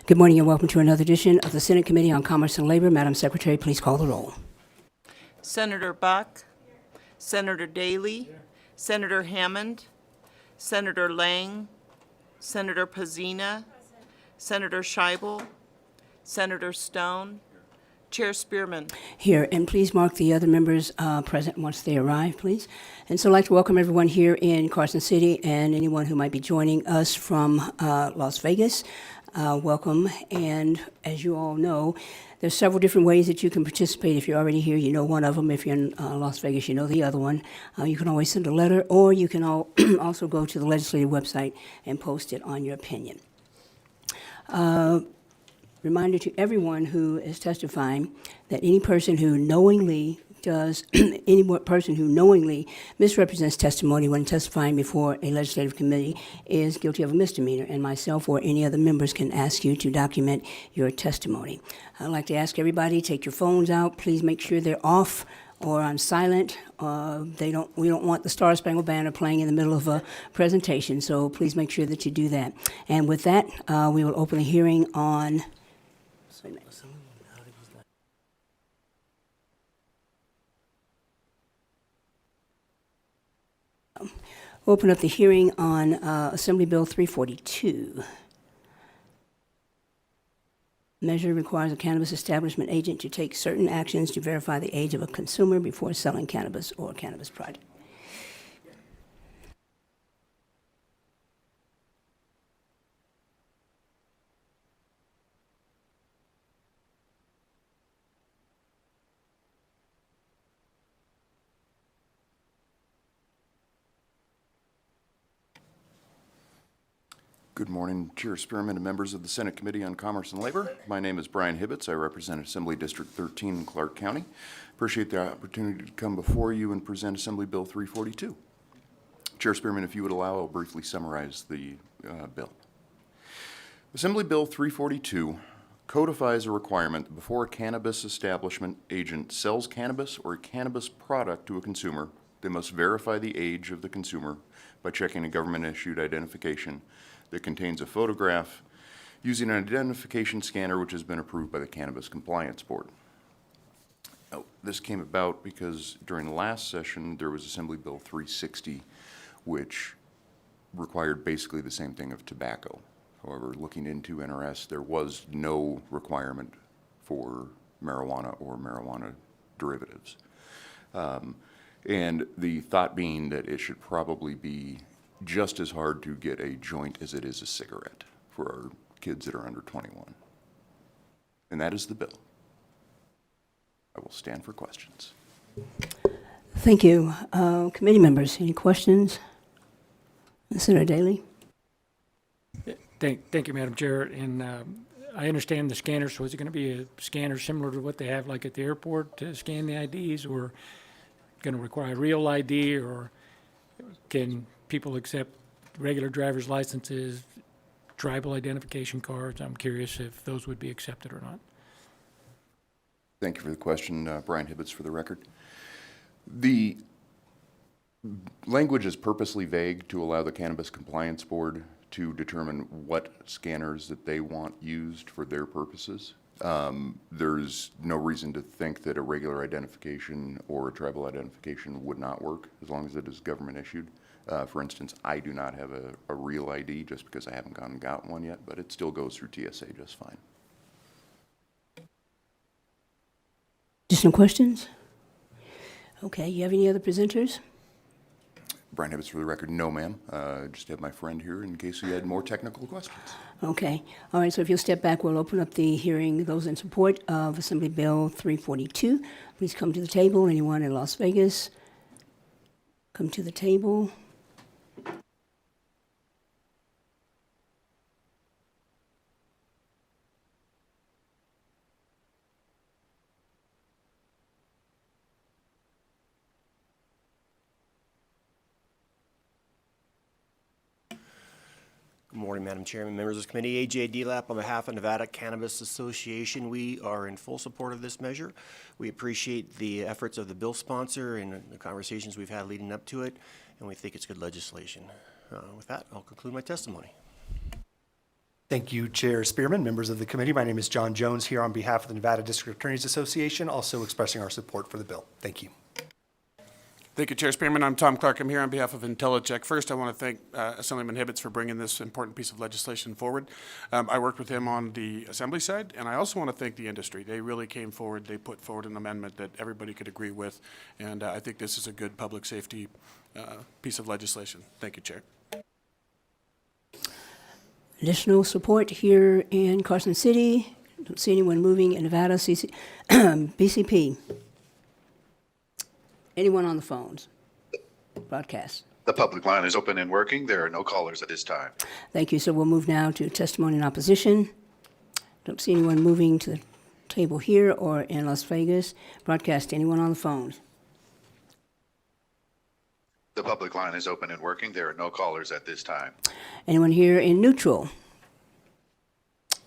Good morning and welcome to another edition of the Senate Committee on Commerce and Labor. Madam Secretary, please call the roll. Senator Buck, Senator Daly, Senator Hammond, Senator Lang, Senator Pazina, Senator Scheibel, Senator Stone, Chair Spearman. Here, and please mark the other members present once they arrive, please. And so I'd like to welcome everyone here in Carson City and anyone who might be joining us from Las Vegas. Welcome, and as you all know, there's several different ways that you can participate. If you're already here, you know one of them. If you're in Las Vegas, you know the other one. You can always send a letter, or you can also go to the legislative website and post it on your opinion. Reminder to everyone who is testifying that any person who knowingly misrepresents testimony when testifying before a legislative committee is guilty of a misdemeanor, and myself or any other members can ask you to document your testimony. I'd like to ask everybody, take your phones out. Please make sure they're off or on silent. We don't want the Star Spangled Banner playing in the middle of a presentation, so please make sure that you do that. And with that, we will open the hearing on open up the hearing on Assembly Bill 342. Measure requires a cannabis establishment agent to take certain actions to verify the age of a consumer before selling cannabis or cannabis product. Good morning, Chair Spearman and members of the Senate Committee on Commerce and Labor. My name is Brian Hibbets. I represent Assembly District 13 in Clark County. Appreciate the opportunity to come before you and present Assembly Bill 342. Chair Spearman, if you would allow, I'll briefly summarize the bill. Assembly Bill 342 codifies a requirement that before a cannabis establishment agent sells cannabis or a cannabis product to a consumer, they must verify the age of the consumer by checking a government-issued identification that contains a photograph using an identification scanner which has been approved by the Cannabis Compliance Board. Now, this came about because during the last session there was Assembly Bill 360, which required basically the same thing of tobacco. However, looking into NRS, there was no requirement for marijuana or marijuana derivatives. And the thought being that it should probably be just as hard to get a joint as it is a cigarette for our kids that are under 21. And that is the bill. I will stand for questions. Thank you. Committee members, any questions? Senator Daly? Thank you, Madam Chair. And I understand the scanner, so is it going to be a scanner similar to what they have like at the airport to scan the IDs, or going to require real ID, or can people accept regular driver's licenses, tribal identification cards? I'm curious if those would be accepted or not. Thank you for the question, Brian Hibbets, for the record. The language is purposely vague to allow the Cannabis Compliance Board to determine what scanners that they want used for their purposes. There's no reason to think that a regular identification or a tribal identification would not work as long as it is government issued. For instance, I do not have a real ID just because I haven't gone and gotten one yet, but it still goes through TSA just fine. Additional questions? Okay, you have any other presenters? Brian Hibbets, for the record, no, ma'am. Just have my friend here in case you had more technical questions. Okay. All right, so if you'll step back, we'll open up the hearing. Those in support of Assembly Bill 342, please come to the table. Anyone in Las Vegas, come to the table. Good morning, Madam Chairman, members of the committee. A.J. Delap on behalf of Nevada Cannabis Association. We are in full support of this measure. We appreciate the efforts of the bill sponsor and the conversations we've had leading up to it, and we think it's good legislation. With that, I'll conclude my testimony. Thank you, Chair Spearman, members of the committee. My name is John Jones here on behalf of the Nevada District Attorneys Association, also expressing our support for the bill. Thank you. Thank you, Chair Spearman. I'm Tom Clark. I'm here on behalf of IntelliCheck. First, I want to thank Assemblyman Hibbets for bringing this important piece of legislation forward. I worked with him on the Assembly side, and I also want to thank the industry. They really came forward. They put forward an amendment that everybody could agree with, and I think this is a good public safety piece of legislation. Thank you, Chair. Additional support here in Carson City. Don't see anyone moving in Nevada. BCP. Anyone on the phones? Broadcast. The public line is open and working. There are no callers at this time. Thank you. So we'll move now to testimony in opposition. Don't see anyone moving to the table here or in Las Vegas. Broadcast. Anyone on the phones? The public line is open and working. There are no callers at this time. Anyone here in neutral?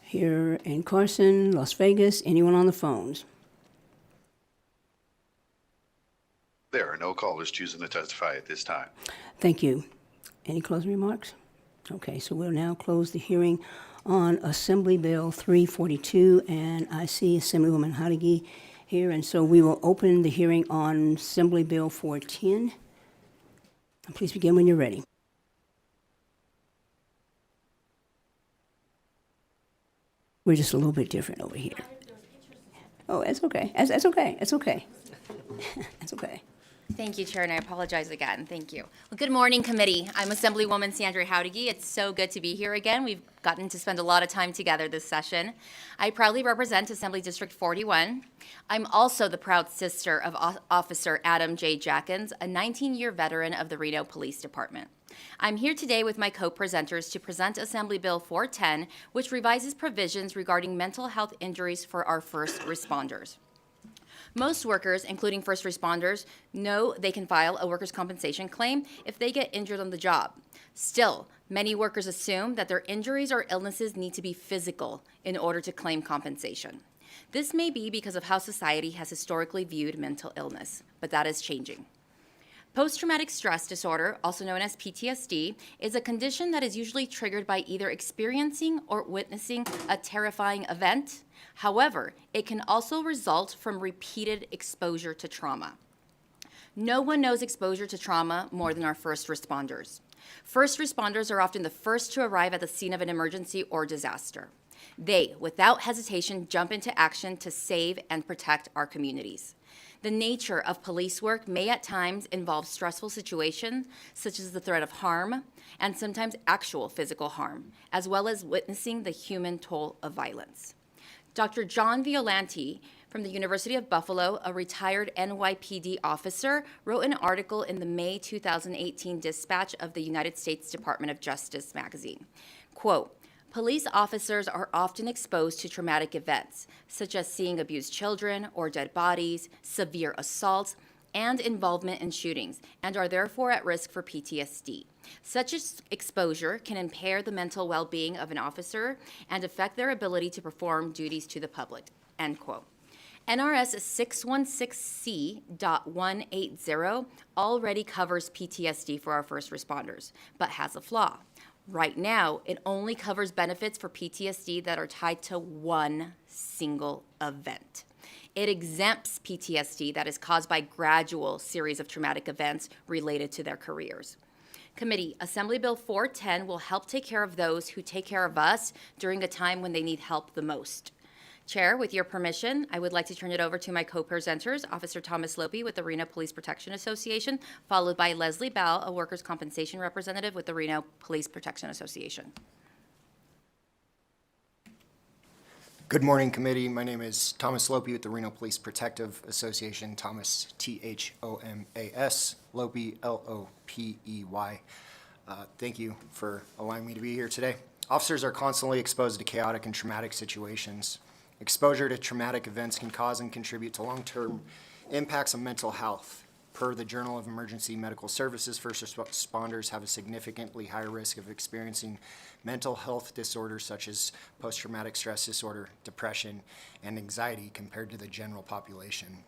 Here in Carson, Las Vegas. Anyone on the phones? There are no callers choosing to testify at this time. Thank you. Any closing remarks? Okay, so we'll now close the hearing on Assembly Bill 342, and I see Assemblywoman Hadigi here, and so we will open the hearing on Assembly Bill 410. Please begin when you're ready. We're just a little bit different over here. Oh, it's okay. It's okay. It's okay. It's okay. Thank you, Chair, and I apologize again. Thank you. Well, good morning, committee. I'm Assemblywoman Sandra Howdigi. It's so good to be here again. We've gotten to spend a lot of time together this session. I proudly represent Assembly District 41. I'm also the proud sister of Officer Adam J. Jackins, a 19-year veteran of the Reno Police Department. I'm here today with my co-presenters to present Assembly Bill 410, which revises provisions regarding mental health injuries for our first responders. Most workers, including first responders, know they can file a workers' compensation claim if they get injured on the job. Still, many workers assume that their injuries or illnesses need to be physical in order to claim compensation. This may be because of how society has historically viewed mental illness, but that is changing. Post-traumatic stress disorder, also known as PTSD, is a condition that is usually triggered by either experiencing or witnessing a terrifying event. However, it can also result from repeated exposure to trauma. No one knows exposure to trauma more than our first responders. First responders are often the first to arrive at the scene of an emergency or disaster. They, without hesitation, jump into action to save and protect our communities. The nature of police work may at times involve stressful situations, such as the threat of harm, and sometimes actual physical harm, as well as witnessing the human toll of violence. Dr. John Violanti from the University of Buffalo, a retired NYPD officer, wrote an article in the May 2018 Dispatch of the United States Department of Justice magazine. Quote, "Police officers are often exposed to traumatic events, such as seeing abused children or dead bodies, severe assaults, and involvement in shootings, and are therefore at risk for PTSD. Such exposure can impair the mental well-being of an officer and affect their ability to perform duties to the public." End quote. NRS 616C.180 already covers PTSD for our first responders, but has a flaw. Right now, it only covers benefits for PTSD that are tied to one single event. It exempts PTSD that is caused by gradual series of traumatic events related to their careers. Committee, Assembly Bill 410 will help take care of those who take care of us during a time when they need help the most. Chair, with your permission, I would like to turn it over to my co-presenters, Officer Thomas Lopi with the Reno Police Protection Association, followed by Leslie Bell, a workers' compensation representative with the Reno Police Protection Association. Good morning, committee. My name is Thomas Lopi with the Reno Police Protective Association. Thomas, Thomas, Lopi, Lopey. Thank you for allowing me to be here today. Officers are constantly exposed to chaotic and traumatic situations. Exposure to traumatic events can cause and contribute to long-term impacts on mental health. Per the Journal of Emergency Medical Services, first responders have a significantly higher risk of experiencing mental health disorders such as post-traumatic stress disorder, depression, and anxiety compared to the general population.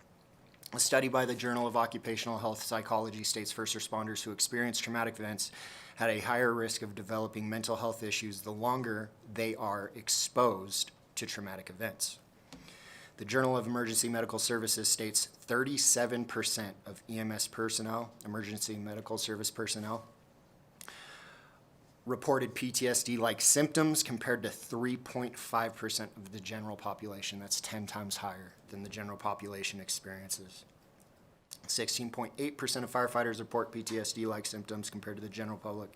A study by the Journal of Occupational Health Psychology states first responders who experience traumatic events had a higher risk of developing mental health issues the longer they are exposed to traumatic events. The Journal of Emergency Medical Services states 37% of EMS personnel, emergency medical service personnel, reported PTSD-like symptoms compared to 3.5% of the general population. That's 10 times higher than the general population experiences. 16.8% of firefighters report PTSD-like symptoms compared to the general public.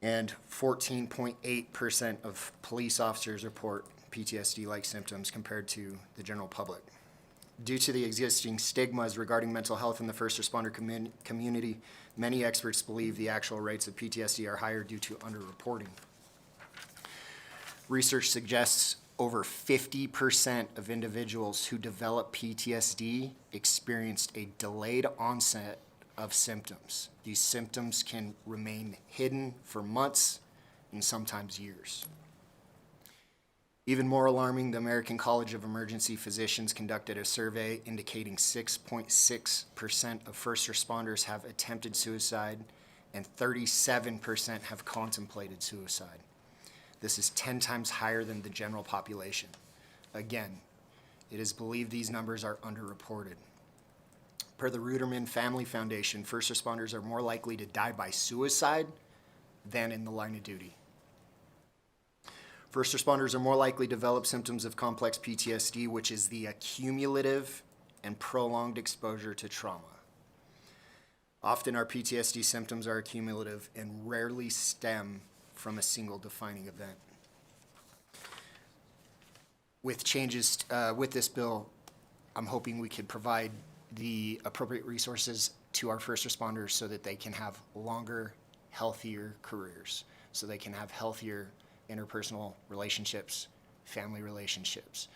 And 14.8% of police officers report PTSD-like symptoms compared to the general public. Due to the existing stigmas regarding mental health in the first responder community, many experts believe the actual rates of PTSD are higher due to underreporting. Research suggests over 50% of individuals who develop PTSD experienced a delayed onset of symptoms. These symptoms can remain hidden for months and sometimes years. Even more alarming, the American College of Emergency Physicians conducted a survey indicating 6.6% of first responders have attempted suicide and 37% have contemplated suicide. This is 10 times higher than the general population. Again, it is believed these numbers are underreported. Per the Ruderman Family Foundation, first responders are more likely to die by suicide than in the line of duty. First responders are more likely to develop symptoms of complex PTSD, which is the accumulative and prolonged exposure to trauma. Often our PTSD symptoms are accumulative and rarely stem from a single defining event. With changes with this bill, I'm hoping we could provide the appropriate resources to our first responders so that they can have longer, healthier careers, so they can have healthier interpersonal relationships, family relationships.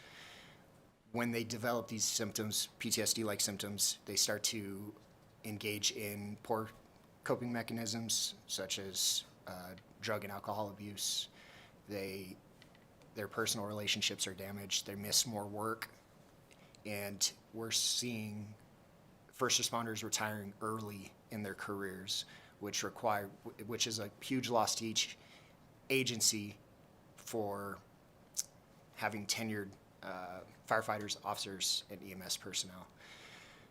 When they develop these symptoms, PTSD-like symptoms, they start to engage in poor coping mechanisms such as drug and alcohol abuse. Their personal relationships are damaged, they miss more work, and we're seeing first responders retiring early in their careers, which is a huge loss to each agency for having tenured firefighters, officers, and EMS personnel.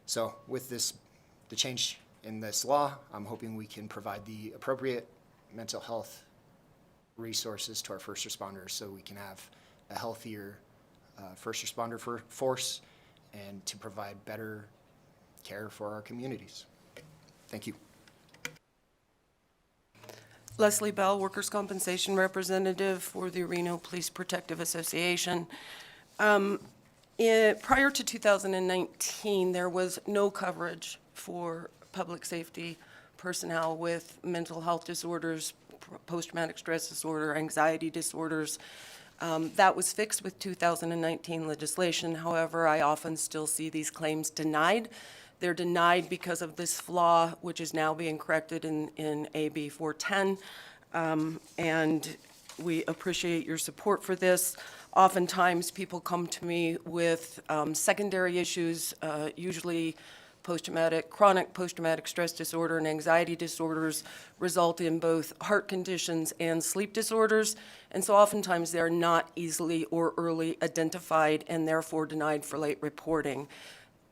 So with the change in this law, I'm hoping we can provide the appropriate mental health resources to our first responders so we can have a healthier first responder force and to provide better care for our communities. Thank you. Leslie Bell, Workers' Compensation Representative for the Reno Police Protective Association. Prior to 2019, there was no coverage for public safety personnel with mental health disorders, post-traumatic stress disorder, anxiety disorders. That was fixed with 2019 legislation. However, I often still see these claims denied. They're denied because of this flaw, which is now being corrected in AB 410. And we appreciate your support for this. Oftentimes, people come to me with secondary issues, usually chronic post-traumatic stress disorder and anxiety disorders result in both heart conditions and sleep disorders. And so oftentimes they're not easily or early identified and therefore denied for late reporting.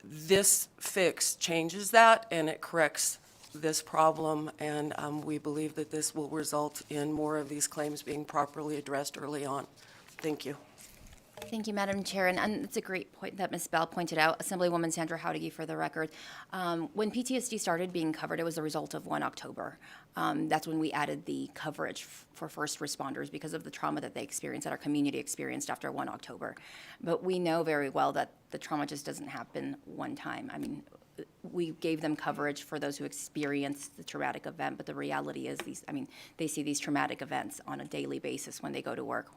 This fix changes that and it corrects this problem, and we believe that this will result in more of these claims being properly addressed early on. Thank you. Thank you, Madam Chair, and it's a great point that Ms. Bell pointed out. Assemblywoman Sandra Howdigi, for the record. When PTSD started being covered, it was a result of 1 October. That's when we added the coverage for first responders because of the trauma that they experienced, that our community experienced after 1 October. But we know very well that the trauma just doesn't happen one time. I mean, we gave them coverage for those who experienced the traumatic event, but the reality is they see these traumatic events on a daily basis when they go to work.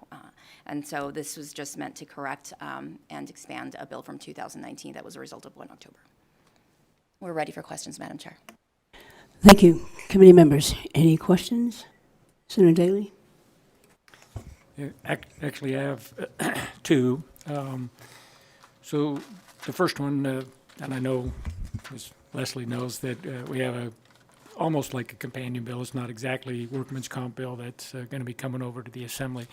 And so this was just meant to correct and expand a bill from 2019 that was a result of 1 October. We're ready for questions, Madam Chair. Thank you. Committee members, any questions? Senator Daly? Actually, I have two. So the first one, and I know, as Leslie knows, that we have almost like a companion bill. It's not exactly workman's comp bill that's going to be coming over to the Assembly.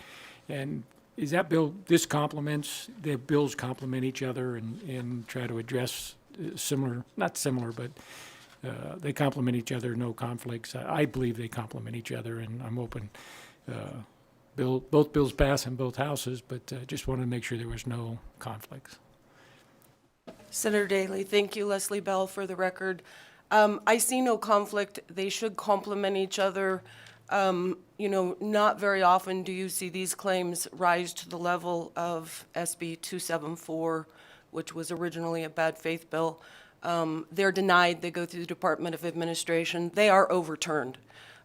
And is that bill, the bills complement each other and try to address similar, not similar, but they complement each other, no conflicts. I believe they complement each other, and I'm open. Both bills pass in both houses, but just wanted to make sure there was no conflicts. Senator Daley, thank you, Leslie Bell, for the record. I see no conflict. They should complement each other. Not very often do you see these claims rise to the level of SB 274, which was originally a bad faith bill. They're denied. They go through the Department of Administration. They are overturned.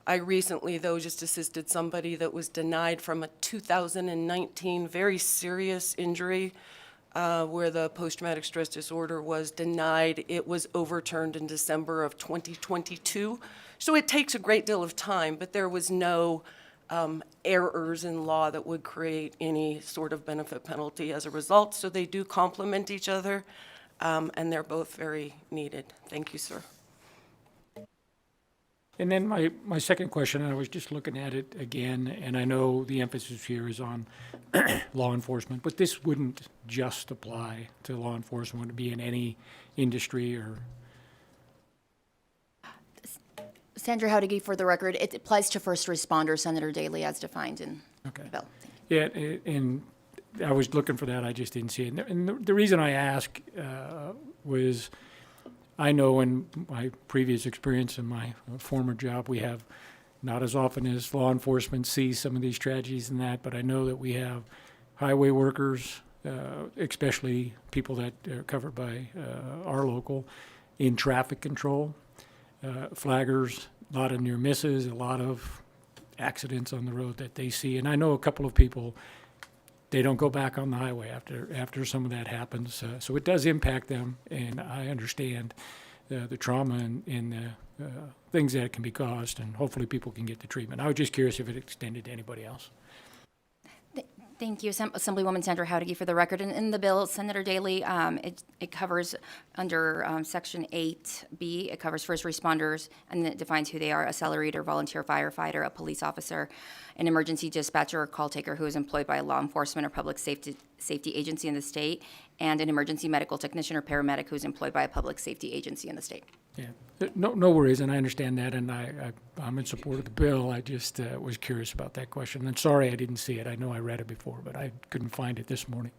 I recently, though, just assisted somebody that was denied from a 2019 very serious injury where the post-traumatic stress disorder was denied. It was overturned in December of 2022. So it takes a great deal of time, but there was no errors in law that would create any sort of benefit penalty as a result. So they do complement each other, and they're both very needed. Thank you, sir. And then my second question, I was just looking at it again, and I know the emphasis here is on law enforcement, but this wouldn't just apply to law enforcement. Would it be in any industry or? Sandra Howdiggy, for the record, it applies to first responders, Senator Daley, as defined in the bill. Yeah, and I was looking for that, I just didn't see it. And the reason I ask was, I know in my previous experience in my former job, we have, not as often as law enforcement sees some of these tragedies and that, but I know that we have highway workers, especially people that are covered by our local, in traffic control, flaggers, a lot of near misses, a lot of accidents on the road that they see. And I know a couple of people, they don't go back on the highway after some of that happens. So it does impact them, and I understand the trauma and the things that can be caused, and hopefully people can get the treatment. I was just curious if it extended to anybody else. Thank you, Assemblywoman Sandra Howdiggy, for the record. In the bill, Senator Daley, it covers under Section 8B, it covers first responders, and it defines who they are: a salaried or volunteer firefighter, a police officer, an emergency dispatcher or call taker who is employed by a law enforcement or public safety agency in the state, and an emergency medical technician or paramedic who is employed by a public safety agency in the state. Yeah, no worries, and I understand that, and I'm in support of the bill. I just was curious about that question. And sorry I didn't see it. I know I read it before, but I couldn't find it this morning.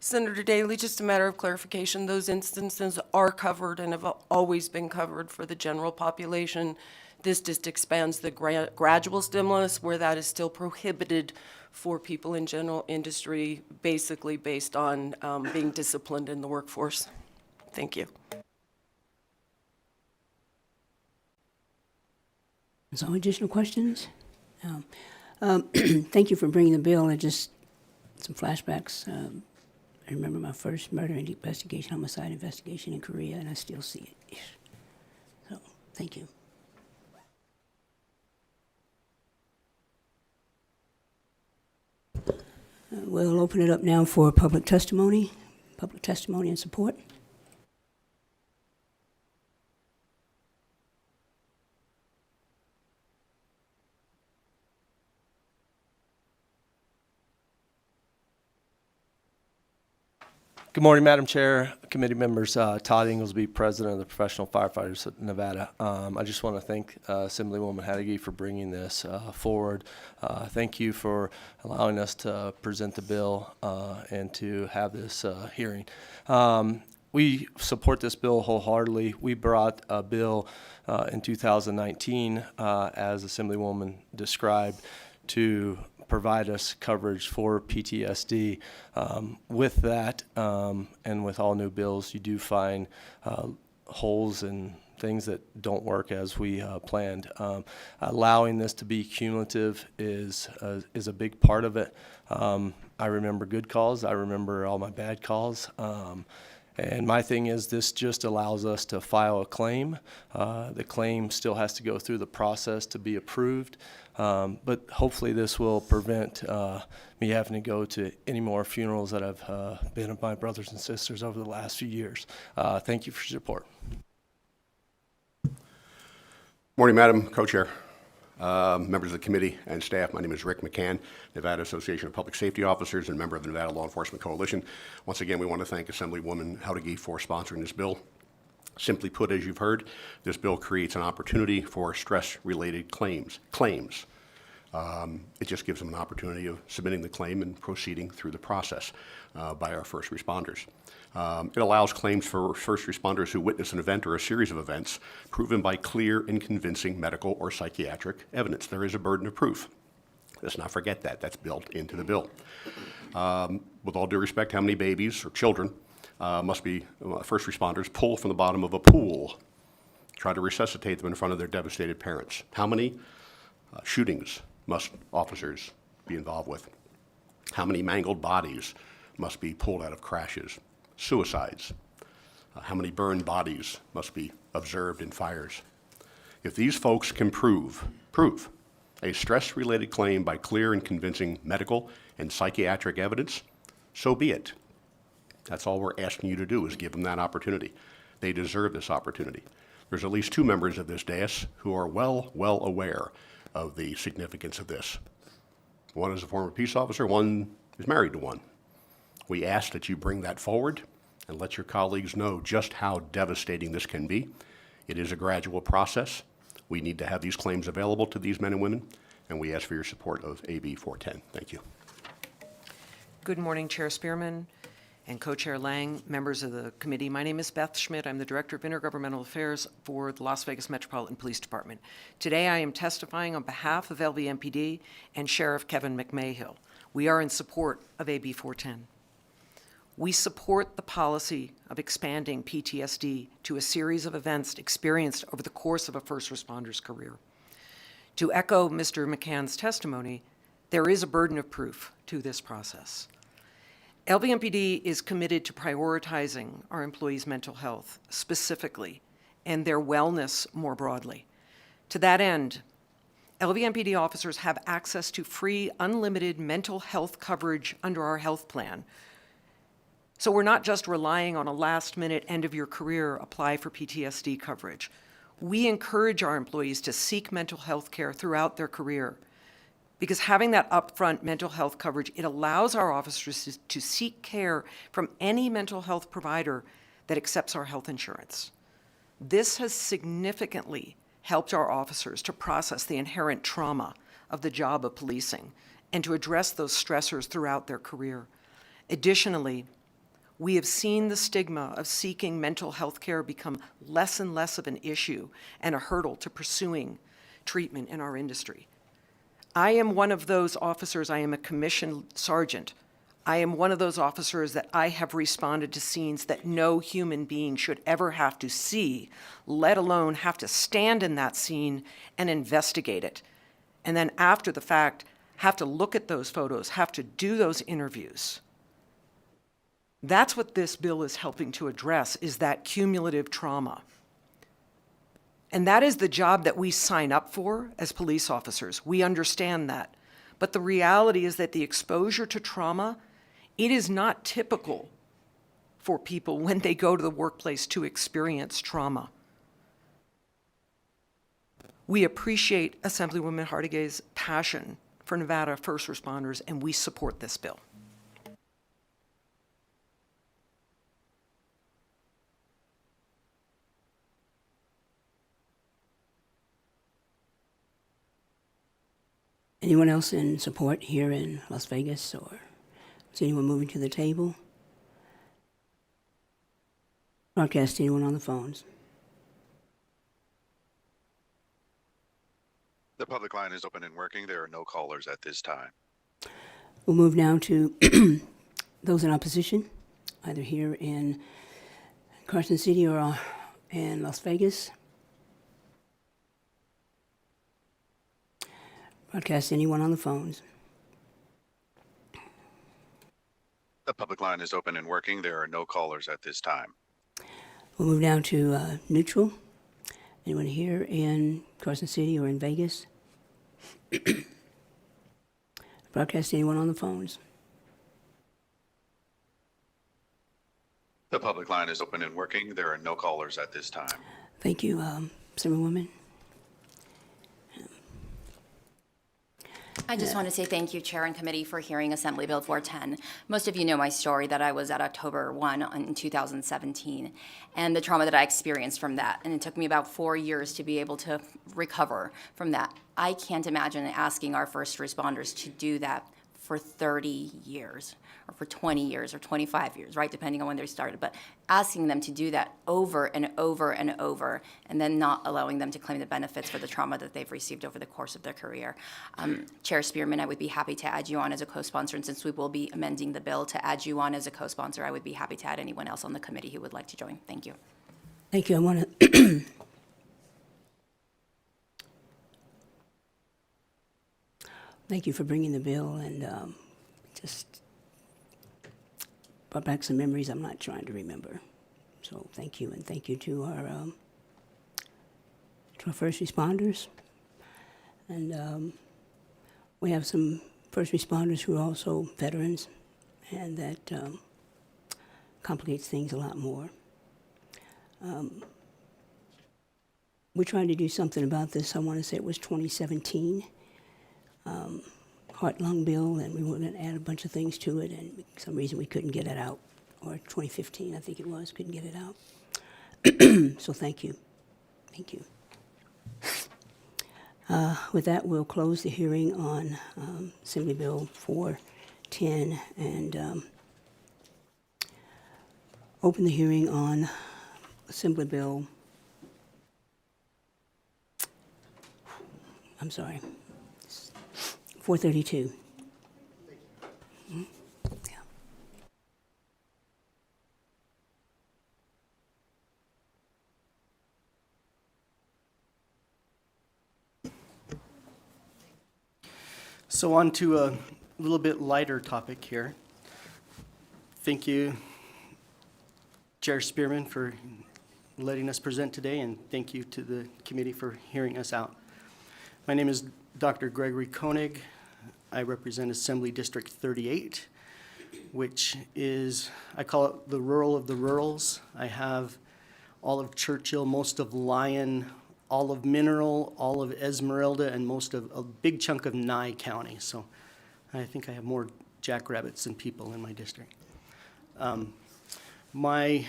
Senator Daley, just a matter of clarification, those instances are covered and have always been covered for the general population. This just expands the gradual stimulus where that is still prohibited for people in general industry, basically based on being disciplined in the workforce. Thank you. So additional questions? Thank you for bringing the bill. And just some flashbacks. I remember my first murder investigation, homicide investigation in Korea, and I still see it. So thank you. We'll open it up now for public testimony and support. Good morning, Madam Chair, committee members. Todd Inglesby, President of the Professional Firefighters of Nevada. I just want to thank Assemblywoman Howdiggy for bringing this forward. Thank you for allowing us to present the bill and to have this hearing. We support this bill wholeheartedly. We brought a bill in 2019, as Assemblywoman described, to provide us coverage for PTSD. With that, and with all new bills, you do find holes and things that don't work as we planned. Allowing this to be cumulative is a big part of it. I remember good calls. I remember all my bad calls. And my thing is, this just allows us to file a claim. The claim still has to go through the process to be approved, but hopefully this will prevent me having to go to any more funerals that I've been of my brothers and sisters over the last few years. Thank you for your support. Morning, Madam Co-Chair, members of the committee and staff. My name is Rick McCann, Nevada Association of Public Safety Officers and member of the Nevada Law Enforcement Coalition. Once again, we want to thank Assemblywoman Haudegi for sponsoring this bill. Simply put, as you've heard, this bill creates an opportunity for stress-related claims. It just gives them an opportunity of submitting the claim and proceeding through the process by our first responders. It allows claims for first responders who witness an event or a series of events proven by clear and convincing medical or psychiatric evidence. There is a burden of proof. Let's not forget that. That's built into the bill. With all due respect, how many babies or children must be first responders pull from the bottom of a pool, try to resuscitate them in front of their devastated parents? How many shootings must officers be involved with? How many mangled bodies must be pulled out of crashes? Suicides? How many burned bodies must be observed in fires? If these folks can prove a stress-related claim by clear and convincing medical and psychiatric evidence, so be it. That's all we're asking you to do, is give them that opportunity. They deserve this opportunity. There's at least 2 members of this dais who are well aware of the significance of this. One is a former peace officer, one is married to one. We ask that you bring that forward and let your colleagues know just how devastating this can be. It is a gradual process. We need to have these claims available to these men and women, and we ask for your support of AB 410. Thank you. Good morning, Chair Spearman and Co-Chair Lang, members of the committee. My name is Beth Schmidt. I'm the Director of Intergovernmental Affairs for the Las Vegas Metropolitan Police Department. Today I am testifying on behalf of LVMPD and Sheriff Kevin McMahill. We are in support of AB 410. We support the policy of expanding PTSD to a series of events experienced over the course of a first responder's career. To echo Mr. McCann's testimony, there is a burden of proof to this process. LVMPD is committed to prioritizing our employees' mental health specifically and their wellness more broadly. To that end, LVMPD officers have access to free, unlimited mental health coverage under our health plan. So we're not just relying on a last-minute, end-of-your-career apply for PTSD coverage. We encourage our employees to seek mental health care throughout their career, because having that upfront mental health coverage, it allows our officers to seek care from any mental health provider that accepts our health insurance. This has significantly helped our officers to process the inherent trauma of the job of policing and to address those stressors throughout their career. Additionally, we have seen the stigma of seeking mental health care become less and less of an issue and a hurdle to pursuing treatment in our industry. I am one of those officers. I am a commissioned sergeant. I am one of those officers that I have responded to scenes that no human being should ever have to see, let alone have to stand in that scene and investigate it. And then after the fact, have to look at those photos, have to do those interviews. That's what this bill is helping to address, is that cumulative trauma. And that is the job that we sign up for as police officers. We understand that. But the reality is that the exposure to trauma, it is not typical for people when they go to the workplace to experience trauma. We appreciate Assemblywoman Haudegi's passion for Nevada first responders, and we support this bill. Anyone else in support here in Las Vegas, or is anyone moving to the table? Broadcast, anyone on the phones? The public line is open and working. There are no callers at this time. We'll move now to those in opposition, either here in Carson City or in Las Vegas. Broadcast, anyone on the phones? The public line is open and working. There are no callers at this time. We'll move down to neutral. Anyone here in Carson City or in Vegas? Broadcast anyone on the phones? The public line is open and working. There are no callers at this time. Thank you, Assemblywoman. I just want to say thank you, Chair and Committee, for hearing Assembly Bill 410. Most of you know my story, that I was at October 1 in 2017, and the trauma that I experienced from that. And it took me about 4 years to be able to recover from that. I can't imagine asking our first responders to do that for 30 years, or for 20 years, or 25 years, right, depending on when they started. But asking them to do that over and over and over, and then not allowing them to claim the benefits for the trauma that they've received over the course of their career. Chair Spearman, I would be happy to add you on as a co-sponsor, and since we will be amending the bill to add you on as a co-sponsor, I would be happy to add anyone else on the committee who would like to join. Thank you. Thank you. I want to thank you for bringing the bill and just brought back some memories I'm not trying to remember. So thank you, and thank you to our first responders. And we have some first responders who are also veterans, and that complicates things a lot more. We're trying to do something about this. I want to say it was 2017. Heart-lung bill, and we were going to add a bunch of things to it, and for some reason we couldn't get it out. Or 2015, I think it was, couldn't get it out. So thank you. Thank you. With that, we'll close the hearing on Assembly Bill 410 and open the hearing on Assembly Bill, I'm sorry, 432. Yeah. So on to a little bit lighter topic here. Thank you, Chair Spearman, for letting us present today, and thank you to the committee for hearing us out. My name is Dr. Gregory Koenig. I represent Assembly District 38, which is, I call it the rural of the rurals. I have all of Churchill, most of Lyon, all of Mineral, all of Esmeralda, and most of a big chunk of Nye County. So I think I have more jackrabbits than people in my district. My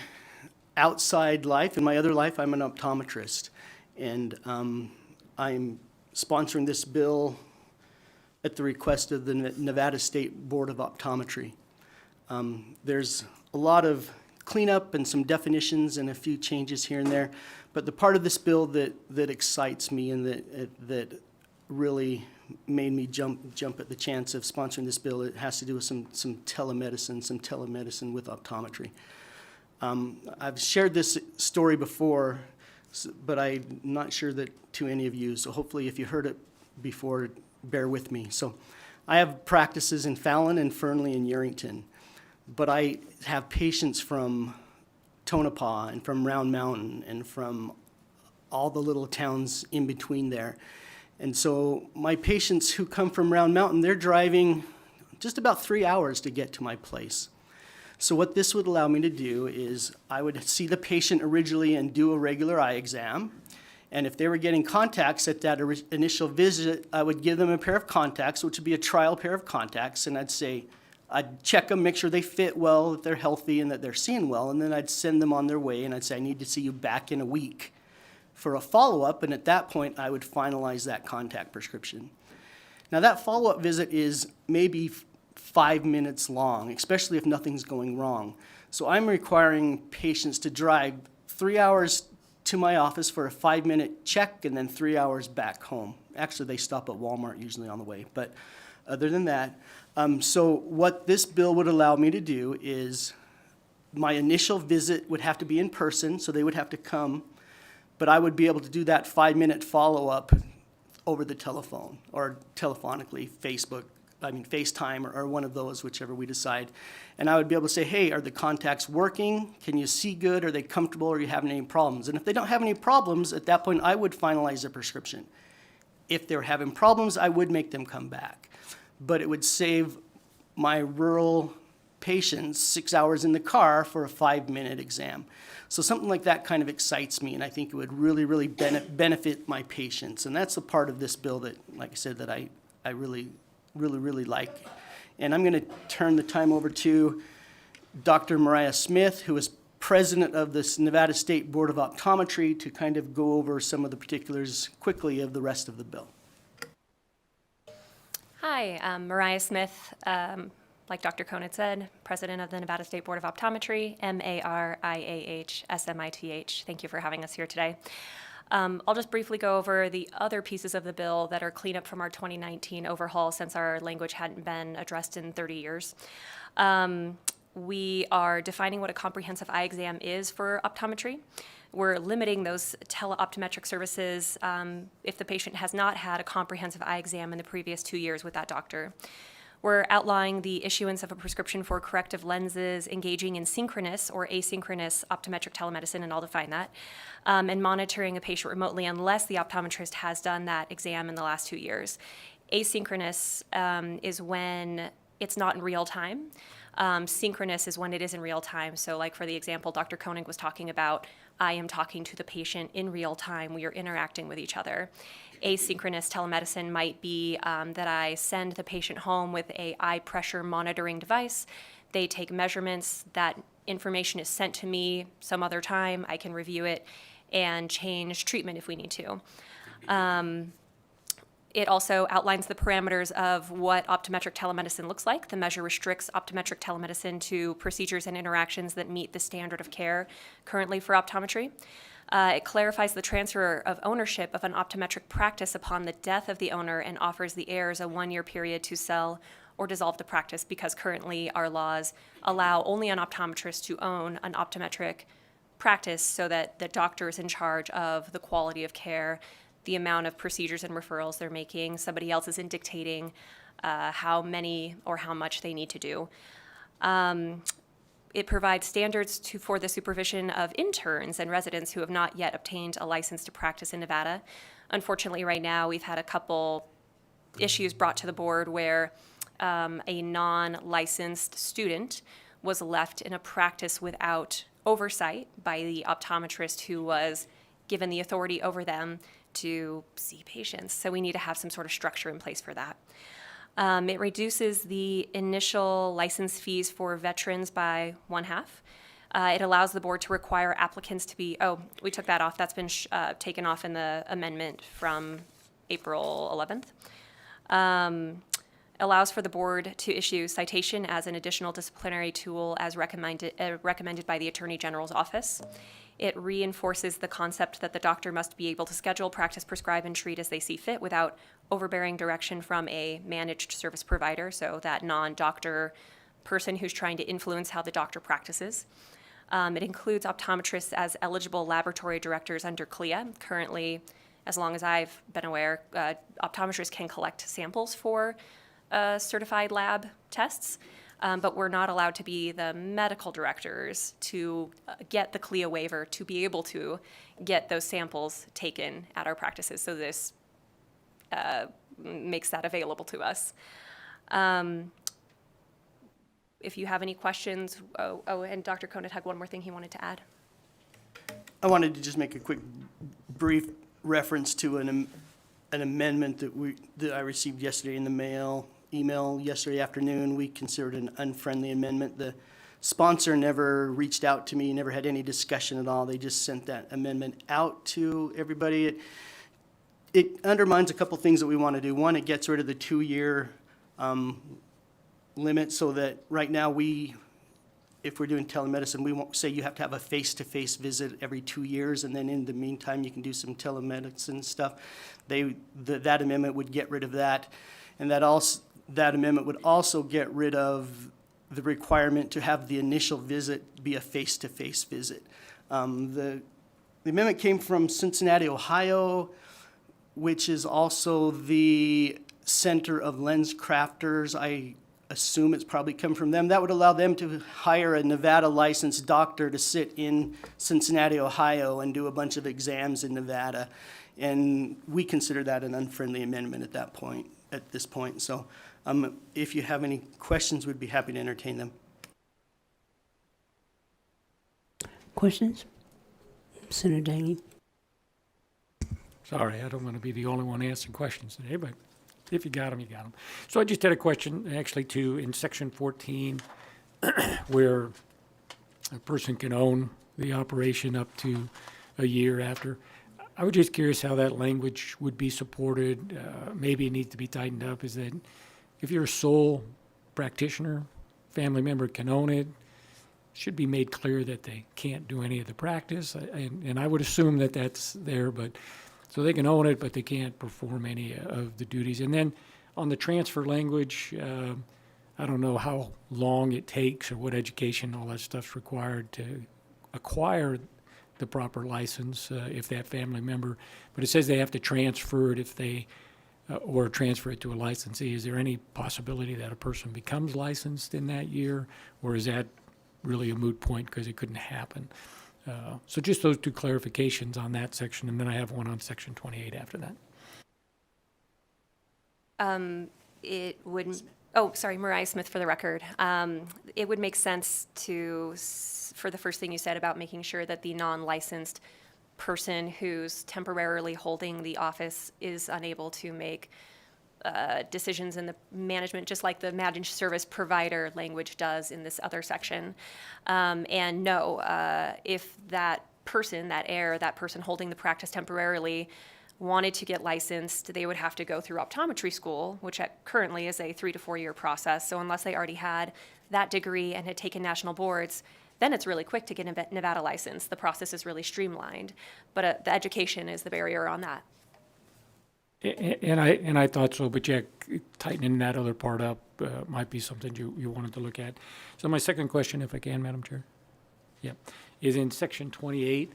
outside life, in my other life, I'm an optometrist, and I'm sponsoring this bill at the request of the Nevada State Board of Optometry. There's a lot of cleanup and some definitions and a few changes here and there, but the part of this bill that excites me and that really made me jump at the chance of sponsoring this bill, it has to do with some telemedicine with optometry. I've shared this story before, but I'm not sure that to any of you, so hopefully if you heard it before, bear with me. So I have practices in Fallon and Fernley and Yerington, but I have patients from Tonopah and from Round Mountain and from all the little towns in between there. And so my patients who come from Round Mountain, they're driving just about 3 hours to get to my place. So what this would allow me to do is I would see the patient originally and do a regular eye exam. And if they were getting contacts at that initial visit, I would give them a pair of contacts, which would be a trial pair of contacts, and I'd check them, make sure they fit well, that they're healthy, and that they're seeing well, and then I'd send them on their way, and I'd say, I need to see you back in a week for a follow-up, and at that point, I would finalize that contact prescription. Now, that follow-up visit is maybe 5 minutes long, especially if nothing's going wrong. So I'm requiring patients to drive 3 hours to my office for a 5-minute check and then 3 hours back home. Actually, they stop at Walmart usually on the way, but other than that, so what this bill would allow me to do is my initial visit would have to be in person, so they would have to come, but I would be able to do that 5-minute follow-up over the telephone or telephonically, Facebook, FaceTime or one of those, whichever we decide. And I would be able to say, hey, are the contacts working? Can you see good? Are they comfortable? Are you having any problems? And if they don't have any problems, at that point, I would finalize the prescription. If they're having problems, I would make them come back. But it would save my rural patients 6 hours in the car for a 5-minute exam. So something like that kind of excites me, and I think it would really, really benefit my patients. And that's the part of this bill that, like I said, that I really, really, really like. And I'm going to turn the time over to Dr. Mariah Smith, who is president of the Nevada State Board of Optometry, to kind of go over some of the particulars quickly of the rest of the bill. Hi, I'm Mariah Smith. Like Dr. Conant said, president of the Nevada State Board of Optometry, MARIAH-SMITH. Thank you for having us here today. I'll just briefly go over the other pieces of the bill that are cleanup from our 2019 overhaul, since our language hadn't been addressed in 30 years. We are defining what a comprehensive eye exam is for optometry. We're limiting those teleoptometric services if the patient has not had a comprehensive eye exam in the previous 2 years with that doctor. We're outlining the issuance of a prescription for corrective lenses, engaging in synchronous or asynchronous optometric telemedicine, and I'll define that, and monitoring a patient remotely unless the optometrist has done that exam in the last 2 years. Asynchronous is when it's not in real time. Synchronous is when it is in real time. So like for the example Dr. Koenig was talking about, I am talking to the patient in real time. We are interacting with each other. Asynchronous telemedicine might be that I send the patient home with a eye pressure monitoring device. They take measurements. That information is sent to me some other time. I can review it and change treatment if we need to. It also outlines the parameters of what optometric telemedicine looks like. The measure restricts optometric telemedicine to procedures and interactions that meet the standard of care currently for optometry. It clarifies the transfer of ownership of an optometric practice upon the death of the owner and offers the heirs a 1-year period to sell or dissolve the practice, because currently our laws allow only an optometrist to own an optometric practice, so that the doctor is in charge of the quality of care, the amount of procedures and referrals they're making. Somebody else isn't dictating how many or how much they need to do. It provides standards for the supervision of interns and residents who have not yet obtained a license to practice in Nevada. Unfortunately, right now, we've had a couple issues brought to the board where a non-licensed student was left in a practice without oversight by the optometrist who was given the authority over them to see patients. So we need to have some sort of structure in place for that. It reduces the initial license fees for veterans by 1/2. It allows the board to require applicants to be, we took that off. That's been taken off in the amendment from April 11th. Allows for the board to issue citation as an additional disciplinary tool as recommended by the Attorney General's office. It reinforces the concept that the doctor must be able to schedule, practice, prescribe, and treat as they see fit without overbearing direction from a managed service provider, so that non-doctor person who's trying to influence how the doctor practices. It includes optometrists as eligible laboratory directors under CLIA. Currently, as long as I've been aware, optometrists can collect samples for certified lab tests. But we're not allowed to be the medical directors to get the CLIA waiver to be able to get those samples taken at our practices. So this makes that available to us. If you have any questions, and Dr. Conant had one more thing he wanted to add. I wanted to just make a quick, brief reference to an amendment that I received yesterday in the email yesterday afternoon. We considered an unfriendly amendment. The sponsor never reached out to me, never had any discussion at all. They just sent that amendment out to everybody. It undermines a couple things that we want to do. One, it gets rid of the 2-year limit, so that right now if we're doing telemedicine, we won't say you have to have a face-to-face visit every 2 years, and then in the meantime you can do some telemedicine stuff. That amendment would get rid of that, and that amendment would also get rid of the requirement to have the initial visit be a face-to-face visit. The amendment came from Cincinnati, Ohio, which is also the Center of Lens Crafters. I assume it's probably come from them. That would allow them to hire a Nevada licensed doctor to sit in Cincinnati, Ohio, and do a bunch of exams in Nevada. And we consider that an unfriendly amendment at this point. So if you have any questions, we'd be happy to entertain them. Questions? Senator Daly. Sorry, I don't want to be the only one asking questions today, but if you got them, you got them. So I just had a question, actually, too, in section 14, where a person can own the operation up to a year after. I was just curious how that language would be supported. Maybe it needs to be tightened up. Is that if you're a sole practitioner, family member can own it, should be made clear that they can't do any of the practice. And I would assume that that's there, but so they can own it, but they can't perform any of the duties. And then on the transfer language, I don't know how long it takes or what education, all that stuff's required to acquire the proper license if that family member, but it says they have to transfer it if they, or transfer it to a licensee. Is there any possibility that a person becomes licensed in that year, or is that really a moot point because it couldn't happen? So just those two clarifications on that section, and then I have one on section 28 after that. It would, oh, sorry, Mariah Smith for the record. It would make sense for the first thing you said about making sure that the non-licensed person who's temporarily holding the office is unable to make decisions in the management, just like the managed service provider language does in this other section. And no, if that person, that person holding the practice temporarily wanted to get licensed, they would have to go through optometry school, which currently is a 3 to 4 year process. So unless they already had that degree and had taken national boards, then it's really quick to get a Nevada license. The process is really streamlined, but the education is the barrier on that. And I thought so, but yeah, tightening that other part up might be something you wanted to look at. So my second question, if I can, Madam Chair, is in section 28,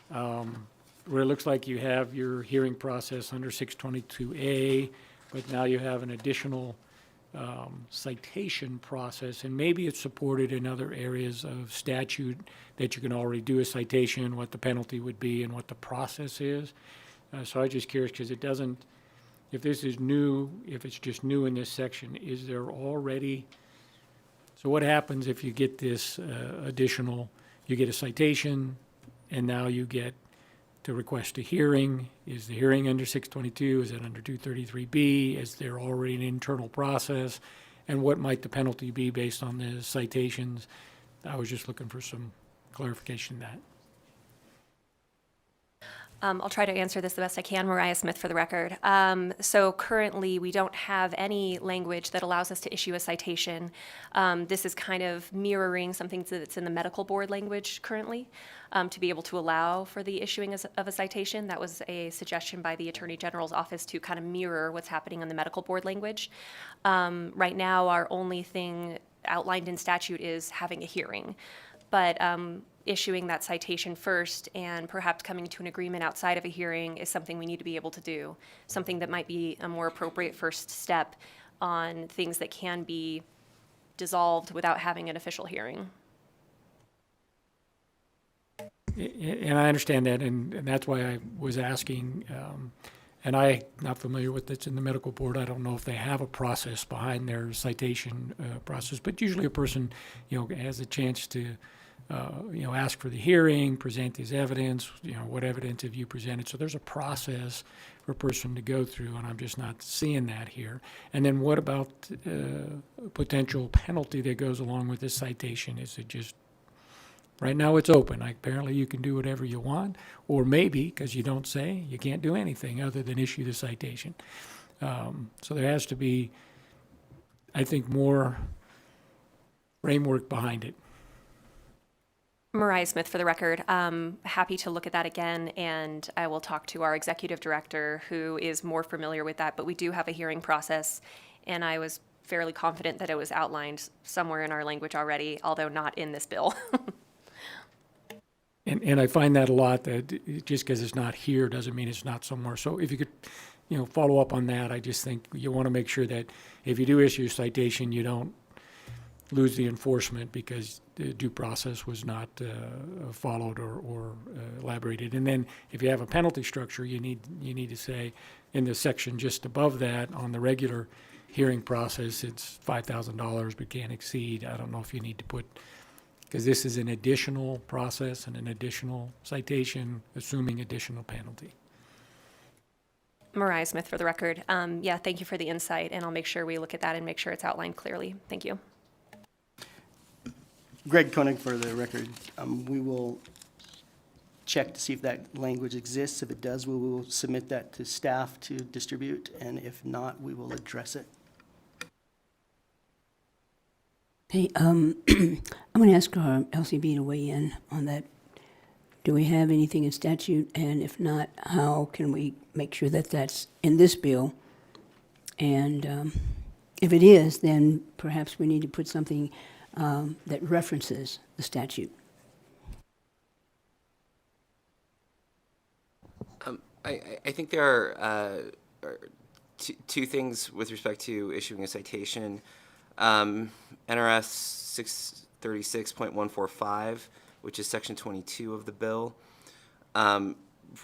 where it looks like you have your hearing process under 622A, but now you have an additional citation process, and maybe it's supported in other areas of statute that you can already do a citation, what the penalty would be, and what the process is. So I'm just curious, because it doesn't, if this is new, if it's just new in this section, is there already, so what happens if you get this additional, you get a citation, and now you get to request a hearing? Is the hearing under 622? Is it under 233B? Is there already an internal process? And what might the penalty be based on the citations? I was just looking for some clarification of that. I'll try to answer this the best I can. Mariah Smith for the record. So currently, we don't have any language that allows us to issue a citation. This is kind of mirroring something that's in the medical board language currently, to be able to allow for the issuing of a citation. That was a suggestion by the Attorney General's office to kind of mirror what's happening in the medical board language. Right now, our only thing outlined in statute is having a hearing. But issuing that citation first and perhaps coming to an agreement outside of a hearing is something we need to be able to do, something that might be a more appropriate first step on things that can be dissolved without having an official hearing. And I understand that, and that's why I was asking, and I'm not familiar with this in the medical board. I don't know if they have a process behind their citation process, but usually a person, has a chance to ask for the hearing, present his evidence, what evidence have you presented? So there's a process for a person to go through, and I'm just not seeing that here. And then what about potential penalty that goes along with this citation? Is it just, right now it's open, apparently you can do whatever you want, or maybe, because you don't say, you can't do anything other than issue the citation. So there has to be, I think, more framework behind it. Mariah Smith for the record. Happy to look at that again, and I will talk to our executive director who is more familiar with that, but we do have a hearing process, and I was fairly confident that it was outlined somewhere in our language already, although not in this bill. And I find that a lot, that just because it's not here doesn't mean it's not somewhere. So if you could follow up on that. I just think you want to make sure that if you do issue a citation, you don't lose the enforcement because the due process was not followed or elaborated. And then if you have a penalty structure, you need to say in the section just above that on the regular hearing process, it's $5,000 but can't exceed. I don't know if you need to put, because this is an additional process and an additional citation, assuming additional penalty. Mariah Smith for the record. Yeah, thank you for the insight, and I'll make sure we look at that and make sure it's outlined clearly. Thank you. Greg Koenig for the record. We will check to see if that language exists. If it does, we will submit that to staff to distribute, and if not, we will address it. Hey, I'm going to ask our LCB to weigh in on that. Do we have anything in statute? And if not, how can we make sure that that's in this bill? And if it is, then perhaps we need to put something that references the statute. I think there are two things with respect to issuing a citation. NRS 636.145, which is section 22 of the bill,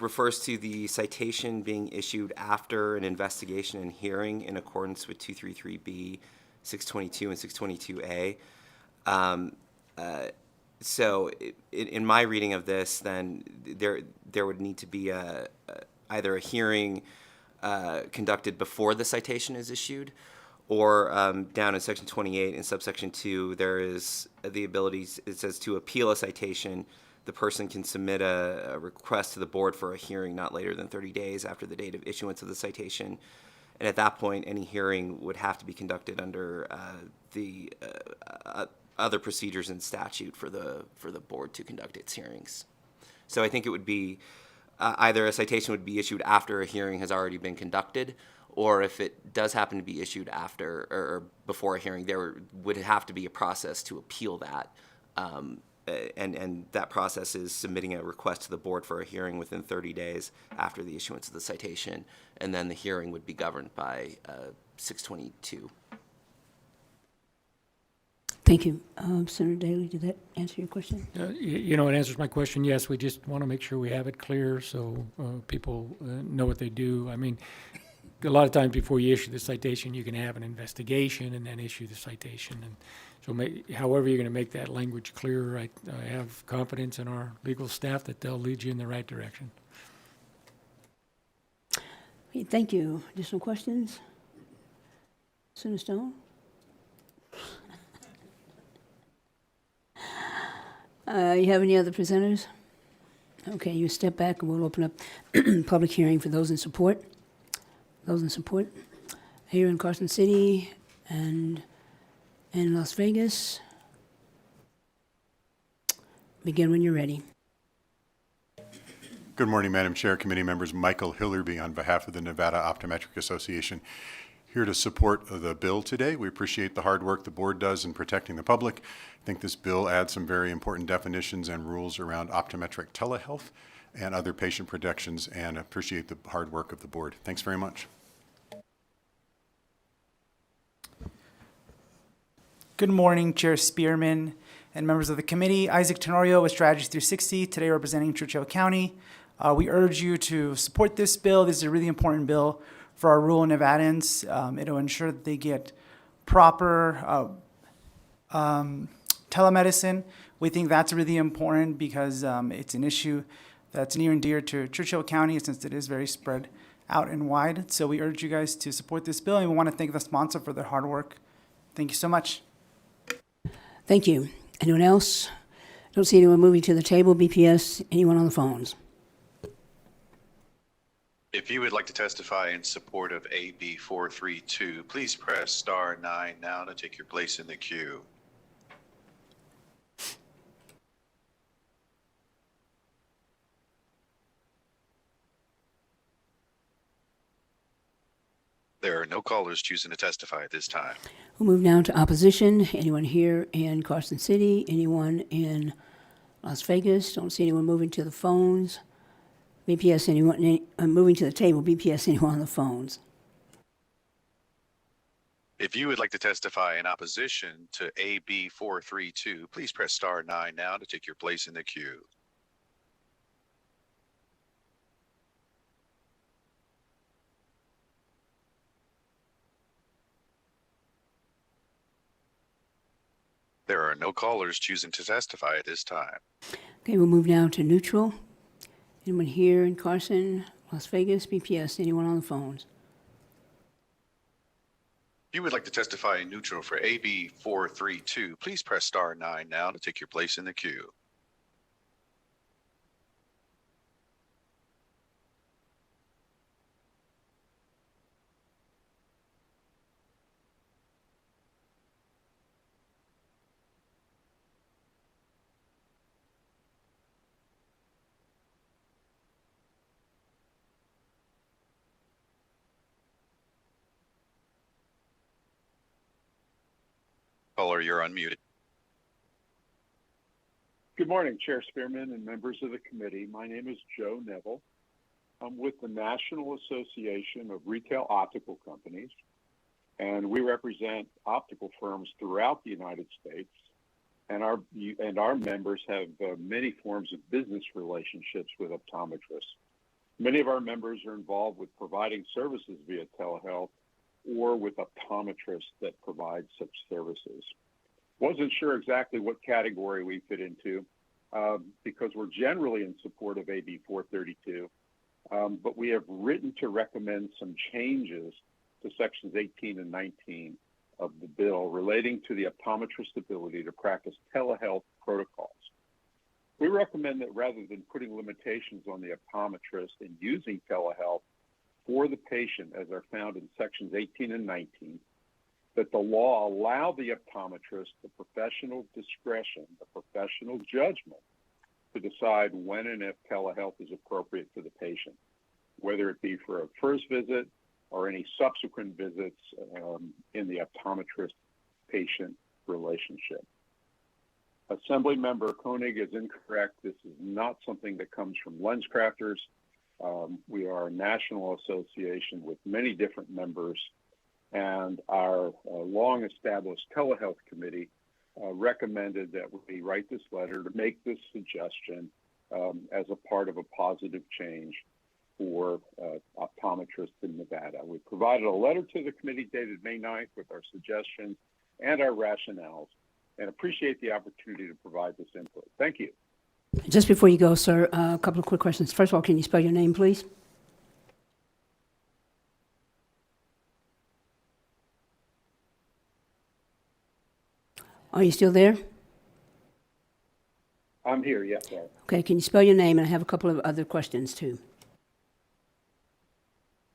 refers to the citation being issued after an investigation and hearing in accordance with 233B, 622, and 622A. So in my reading of this, then there would need to be either a hearing conducted before the citation is issued, or down in section 28 in subsection 2, there is the ability, it says to appeal a citation, the person can submit a request to the board for a hearing not later than 30 days after the date of issuance of the citation. And at that point, any hearing would have to be conducted under the other procedures in statute for the board to conduct its hearings. So I think it would be either a citation would be issued after a hearing has already been conducted, or if it does happen to be issued after or before a hearing, there would have to be a process to appeal that. And that process is submitting a request to the board for a hearing within 30 days after the issuance of the citation, and then the hearing would be governed by 622. Thank you. Senator Daly, did that answer your question? It answers my question. Yes, we just want to make sure we have it clear so people know what they do. I mean, a lot of times before you issue the citation, you can have an investigation and then issue the citation. And so however you're going to make that language clearer, I have confidence in our legal staff that they'll lead you in the right direction. Okay, thank you. Additional questions? Senator Stone? You have any other presenters? Okay, you step back and we'll open up public hearing for those in support. Those in support here in Carson City and in Las Vegas. Begin when you're ready. Good morning, Madam Chair, committee members. Michael Hillerby on behalf of the Nevada Optometric Association, here to support the bill today. We appreciate the hard work the board does in protecting the public. I think this bill adds some very important definitions and rules around optometric telehealth and other patient protections, and appreciate the hard work of the board. Thanks very much. Good morning, Chair Spearman and members of the committee. Isaac Tenorio with Strategy 360, today representing Churchill County. We urge you to support this bill. This is a really important bill for our rural Nevadans. It'll ensure that they get proper telemedicine. We think that's really important because it's an issue that's near and dear to Churchill County since it is very spread out and wide. So we urge you guys to support this bill, and we want to thank the sponsor for their hard work. Thank you so much. Thank you. Anyone else? Don't see anyone moving to the table. BPS, anyone on the phones? If you would like to testify in support of AB 432, please press star 9 now to take your place in the queue. There are no callers choosing to testify at this time. We'll move now to opposition. Anyone here in Carson City? Anyone in Las Vegas? Don't see anyone moving to the phones. BPS, anyone, moving to the table, BPS, anyone on the phones? If you would like to testify in opposition to AB 432, please press star 9 now to take your place in the queue. There are no callers choosing to testify at this time. Okay, we'll move now to neutral. Anyone here in Carson, Las Vegas, BPS, anyone on the phones? If you would like to testify in neutral for AB 432, please press star 9 now to take your place in the queue. Caller, you're unmuted. Good morning, Chair Spearman and members of the committee. My name is Joe Neville. I'm with the National Association of Retail Optical Companies, and we represent optical firms throughout the United States. And our members have many forms of business relationships with optometrists. Many of our members are involved with providing services via telehealth or with optometrists that provide such services. Wasn't sure exactly what category we fit into because we're generally in support of AB 432, but we have written to recommend some changes to sections 18 and 19 of the bill relating to the optometrist's ability to practice telehealth protocols. We recommend that rather than putting limitations on the optometrist in using telehealth for the patient, as are found in sections 18 and 19, that the law allow the optometrist the professional discretion, the professional judgment to decide when and if telehealth is appropriate for the patient, whether it be for a first visit or any subsequent visits in the optometrist-patient relationship. Assembly Member Koenig is incorrect. This is not something that comes from LensCrafters. We are a national association with many different members, and our long-established telehealth committee recommended that we write this letter to make this suggestion as a part of a positive change for optometrists in Nevada. We provided a letter to the committee dated May 9th with our suggestions and our rationales, and appreciate the opportunity to provide this input. Thank you. Just before you go, sir, a couple of quick questions. First of all, can you spell your name, please? Are you still there? I'm here, yes, sir. Okay, can you spell your name? And I have a couple of other questions, too.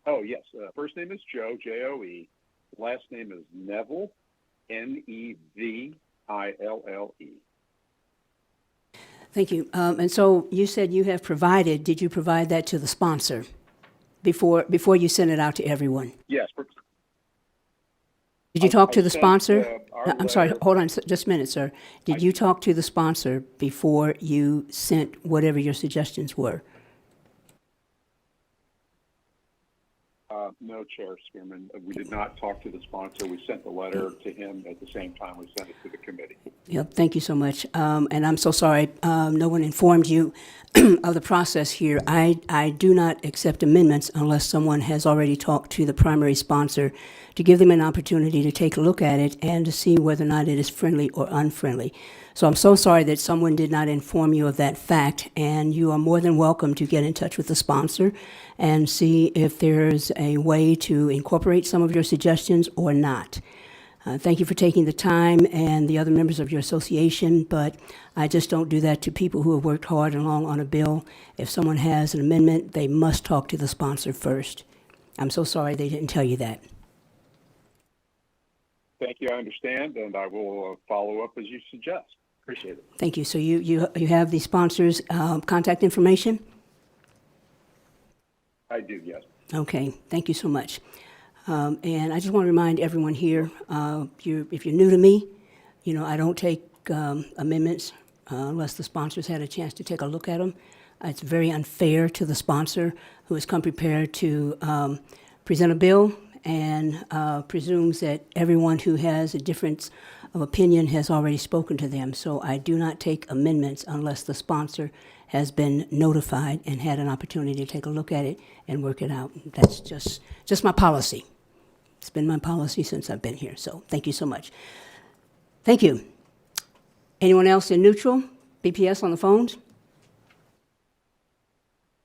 Oh, yes. First name is Joe, J-O-E. Last name is Neville, N-E-V-I-L-L-E. Thank you. And so you said you have provided, did you provide that to the sponsor before you sent it out to everyone? Yes. Did you talk to the sent, sponsor? our I'm sorry, letter- hold on just a minute, sir. Did you talk to the sponsor before you sent whatever your suggestions were? No, Chair Spearman. We did not talk to the sponsor. We sent the letter to him at the same time we sent it to the committee. Yep, thank you so much. And I'm so sorry no one informed you of the process here. I do not accept amendments unless someone has already talked to the primary sponsor to give them an opportunity to take a look at it and to see whether or not it is friendly or unfriendly. So I'm so sorry that someone did not inform you of that fact, and you are more than welcome to get in touch with the sponsor and see if there's a way to incorporate some of your suggestions or not. Thank you for taking the time and the other members of your association, but I just don't do that to people who have worked hard and long on a bill. If someone has an amendment, they must talk to the sponsor first. I'm so sorry they didn't tell you that. Thank you. I understand, and I will follow up as you suggest. Appreciate it. Thank you. So you have the sponsor's contact information? I do, yes. Okay, thank you so much. And I just want to remind everyone here, if you're new to me, I don't take amendments unless the sponsors had a chance to take a look at them. It's very unfair to the sponsor who has come prepared to present a bill and presumes that everyone who has a difference of opinion has already spoken to them. So I do not take amendments unless the sponsor has been notified and had an opportunity to take a look at it and work it out. That's just my policy. It's been my policy since I've been here, so thank you so much. Thank you. Anyone else in neutral? BPS on the phones?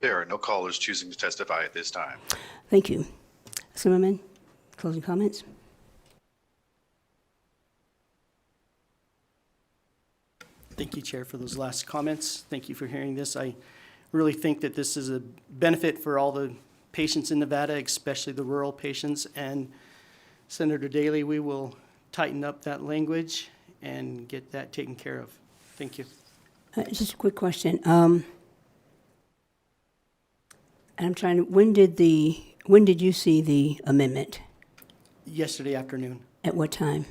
There are no callers choosing to testify at this time. Thank you. Zimmerman, closing comments? Thank you, Chair, for those last comments. Thank you for hearing this. I really think that this is a benefit for all the patients in Nevada, especially the rural patients. And Senator Daley, we will tighten up that language and get that taken care of. Thank you. Just a quick question. I'm trying to, when did you see the amendment? Yesterday afternoon. At what time?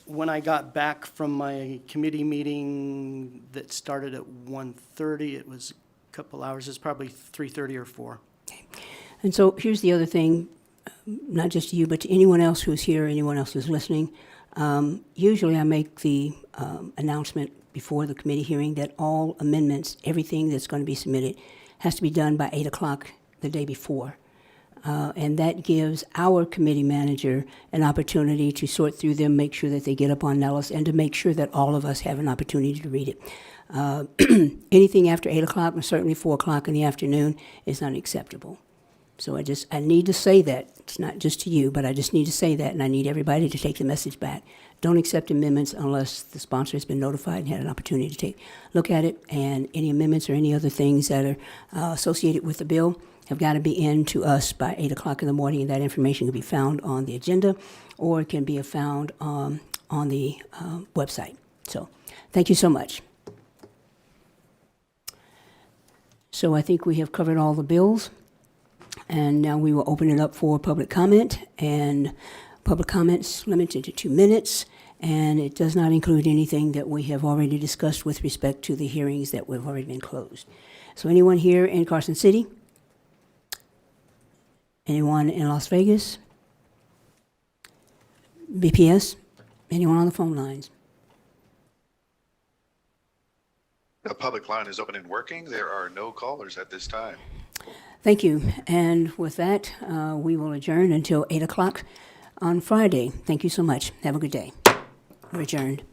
When I got back from my committee meeting that started at 1:30, it was a couple hours. It's probably 3:30 or 4. Okay. And so here's the other thing, not just to you, but to anyone else who's here, anyone else who's listening. Usually I make the announcement before the committee hearing that all amendments, everything that's going to be submitted, has to be done by 8 o'clock the day before. And that gives our committee manager an opportunity to sort through them, make sure that they get up on Nellis, and to make sure that all of us have an opportunity to read it. Anything after 8 o'clock, and certainly 4 o'clock in the afternoon, is unacceptable. So I need to say that. It's not just to you, but I just need to say that, and I need everybody to take the message back. Don't accept amendments unless the sponsor has been notified and had an opportunity to take a look at it, and any amendments or any other things that are associated with the bill have got to be in to us by 8 o'clock in the morning, and that information can be found on the agenda, or it can be found on the website. So thank you so much. So I think we have covered all the bills, and now we will open it up for public comment, and public comments limited to 2 minutes, and it does not include anything that we have already discussed with respect to the hearings that have already been closed. So anyone here in Carson City? Anyone in Las Vegas? BPS? Anyone on the phone lines? The public line is open and working. There are no callers at this time. Thank you. And with that, we will adjourn until 8 o'clock on Friday. Thank you so much. Have a good day. We're adjourned.